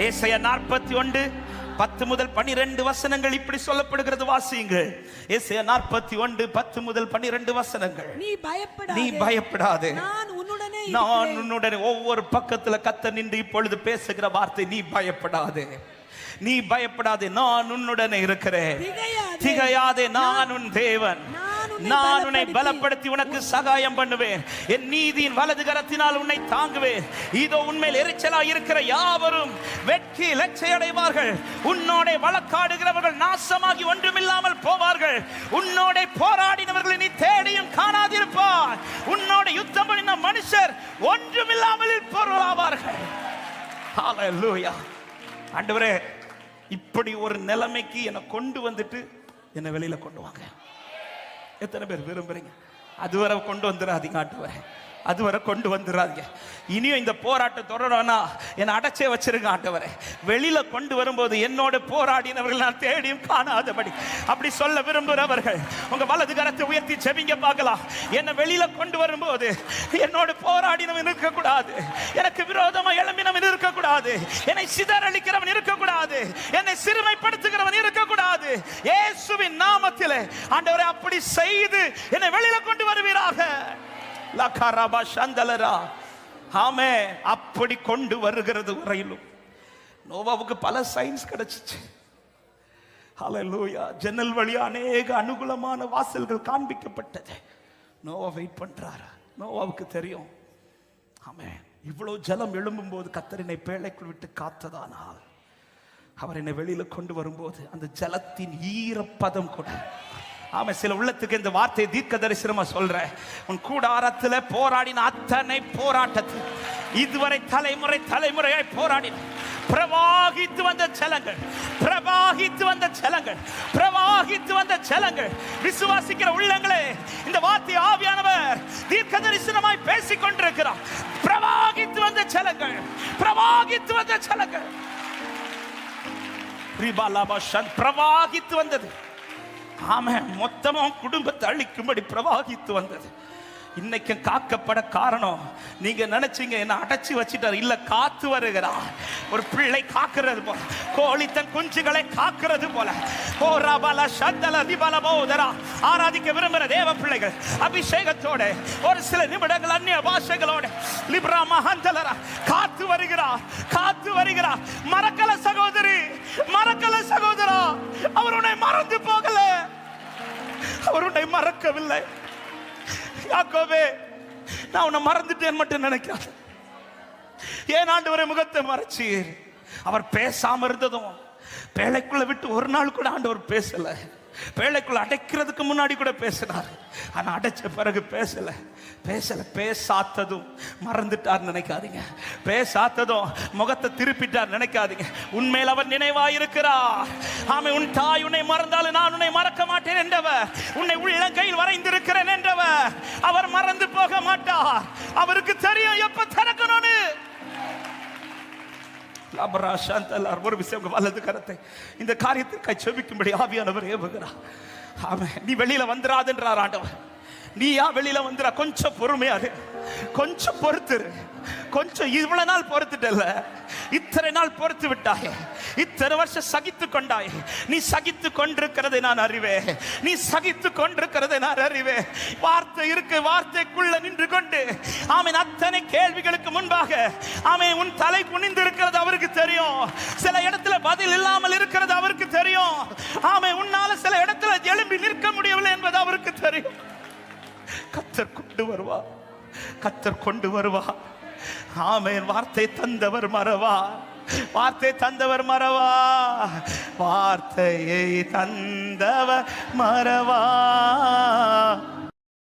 ஏசாயா 41:10 முதல் 12 வசனங்கள் இப்படி சொல்லப்படுகிறது. வாசியுங்கள். ஏசாயா 41:10-12 வசனங்கள். நீ பயப்படாதே, நான் உன்னுடனே. ஒவ்வொரு பக்கத்துல கர்த்தர் நின்று இப்பொழுது பேசுகிற வார்த்தை, நீ பயப்படாதே, நீ பயப்படாதே, நான் உன்னுடனே இருக்கிறேன். திகையாதே, நான் உன் தேவன், நான் உன்னை பலப்படுத்தி உனக்கு சகாயம் பண்ணுவேன். என் நீதியின் வலது கரத்தினால் உன்னை தாங்குவேன். இதோ உன்மேல் எரிச்சலாய் இருக்கிற யாவரும் வெட்கி லட்சை அடைவார்கள். உன்னோட வழக்காடுகிறவர்கள் நாசமாகி ஒன்றுமில்லாமல் போவார்கள். உன்னோட போராடினவர்களை நீ தேடியும் காணாதிருப்பார். உன்னோட யுத்தம் பண்ணின மனுஷர் ஒன்றுமில்லாமல் பொருளாவார்கள். ஹல்லேலூயா. ஆண்டவரே, இப்படி ஒரு நிலைமைக்கு என்னை கொண்டு வந்துட்டு என்னை வெளியில கொண்டு வாங்க. எத்தனை பேர் விரும்புறீங்க? அதுவரை கொண்டு வந்துடாதீங்க ஆண்டவரே, அதுவரை கொண்டு வந்துடாதீங்க. இனியும் இந்த போராட்டம் தொடரணும்னா என்னை அடைச்சே வச்சிருங்க ஆண்டவரே. வெளியில கொண்டு வரும்போது என்னோட போராடினவர்கள் நான் தேடியும் காணாதபடி அப்படி சொல்ல விரும்புகிறவர்கள் உங்க வலது கரத்தை உயர்த்தி செபிங்க பார்க்கலாம். என்னை வெளியில கொண்டு வரும்போது என்னோட போராடினவன் இருக்கக்கூடாது, எனக்கு விரோதமா எழும்பினவன் இருக்கக்கூடாது, என்னை சிதறளிக்கிறவன் இருக்கக்கூடாது, என்னை சிறுமைப்படுத்துகிறவன் இருக்கக்கூடாது. இயேசுவின் நாமத்திலே ஆண்டவரே அப்படி செய்து என்னை வெளியில கொண்டு வருவீராக. லகரபா சந்தலரா. ஆமே, அப்படி கொண்டு வருகிறது வரையிலும் நோவாவுக்கு பல சைன்ஸ் கிடைச்சிச்சு. ஹல்லேலூயா. ஜன்னல் வழியா அநேக அனுகூலமான வாசல்கள் காண்பிக்கப்பட்டது. நோவா வெயிட் பண்றாரு. நோவாவுக்கு தெரியும், ஆமே, இவ்வளவு ஜலம் எழும்பும் போது கர்த்தர் என்னை பேழைக்குள் விட்டு காத்ததானால் அவர் என்னை வெளியில கொண்டு வரும்போது அந்த ஜலத்தின் ஈரப்பதம் கூட. ஆமா, சில உள்ளத்துக்கு இந்த வார்த்தை தீர்க்க தரிசனமா சொல்றேன். உன் கூடாரத்தில் போராடின அத்தனை போராட்டத்தில் இதுவரை தலைமுறை தலைமுறையாய் போராடின பிரவாகித்து வந்த ஜலங்கள், பிரவாகித்து வந்த ஜலங்கள், பிரவாகித்து வந்த ஜலங்கள். விசுவாசிக்கிற உள்ளங்களே, இந்த வார்த்தை ஆவியானவர் தீர்க்க தரிசனமாய் பேசிக் கொண்டிருக்கிறார். பிரவாகித்து வந்த ஜலங்கள், பிரவாகித்து வந்த ஜலங்கள், பிரவாகித்து வந்தது. ஆமா, மொத்தமும் குடும்பத்தை அழிக்கும்படி பிரவாகித்து வந்தது. இன்னைக்கு காக்கப்பட காரணம், நீங்க நினைச்சீங்க என்ன அடைச்சி வச்சிட்டார், இல்ல காத்து வருகிறார். ஒரு பிள்ளை காக்கிறது போல, கோழி தன் குஞ்சுகளை காக்கிறது போல. ஆராதிக்க விரும்புகிற தேவ பிள்ளைகள் அபிஷேகத்தோட ஒரு சில நிமிடங்கள் அந்நிய பாஷைகளோட லிப்ரா மஹந்தலரா காத்து வருகிறார், காத்து வருகிறார். மறக்கல சகோதரி, மறக்கல சகோதரா, அவர் உன்னை மறந்து போகல, அவர் உன்னை மறக்கவில்லை. யாக்கோபே, நான் உன்னை மறந்துட்டேன் மட்டும் நினைக்காத. ஏன் ஆண்டவரே முகத்தை மறைச்சீர்? அவர் பேசாம இருந்ததும் பேழைக்குள்ள விட்டு ஒரு நாள் கூட ஆண்டவர் பேசல. பேழைக்குள்ள அடைக்கிறதுக்கு முன்னாடி கூட பேசினார், ஆனா அடைச்ச பிறகு பேசல. பேசல, பேசாத்ததும் மறந்துட்டார் நினைக்காதீங்க. பேசாத்ததும் முகத்தை திருப்பிட்டார் நினைக்காதீங்க. உண்மையில் அவர் நினைவாயிருக்கிறார். ஆமை, உன் தாய் உன்னை மறந்தாலும் நான் உன்னை மறக்க மாட்டேன் என்றவர், உன்னை உள்ளங்கையில் வரைந்திருக்கிறேன் என்றவர், அவர் மறந்து போக மாட்டார். அவருக்கு தெரியும் எப்ப திறக்கணும்னு. ஒரு விஷயம், வலது கரத்தை இந்த காரியத்திற்காக செபிக்கும்படி ஆவியானவர் ஏவுகிறார். ஆமென். நீ வெளியில வந்துராதுன்றார் ஆண்டவர். நீயா வெளியில வந்துடா, கொஞ்சம் பொறுமையாரு, கொஞ்சம் பொறுத்துரு, கொஞ்சம். இவ்வளவு நாள் பொறுத்துட்டல, இத்தனை நாள் பொறுத்து விட்டாயே, இத்தனை வருஷம் சகித்து கொண்டாயே. நீ சகித்து கொண்டிருக்கிறதை நான் அறிவேன், நீ சகித்து கொண்டிருக்கிறதை நான் அறிவேன். வார்த்தை இருக்கு, வார்த்தைக்குள்ள நின்று கொண்டு ஆமென் அத்தனை கேள்விகளுக்கு முன்பாக ஆமென் உன் தலை குனிந்து இருக்கிறது அவருக்கு தெரியும். சில இடத்துல பதில் இல்லாமல் இருக்கிறது அவருக்கு தெரியும். ஆமென் உன்னால சில இடத்துல எழும்பி நிற்க முடியவில்லை என்பது அவருக்கு தெரியும். கர்த்தர் கொண்டு வருவா, கர்த்தர் கொண்டு வருவா. ஆமென். வார்த்தை தந்தவர் மறவா, வார்த்தை தந்தவர் மறவா, வார்த்தையை தந்தவர் மறவா.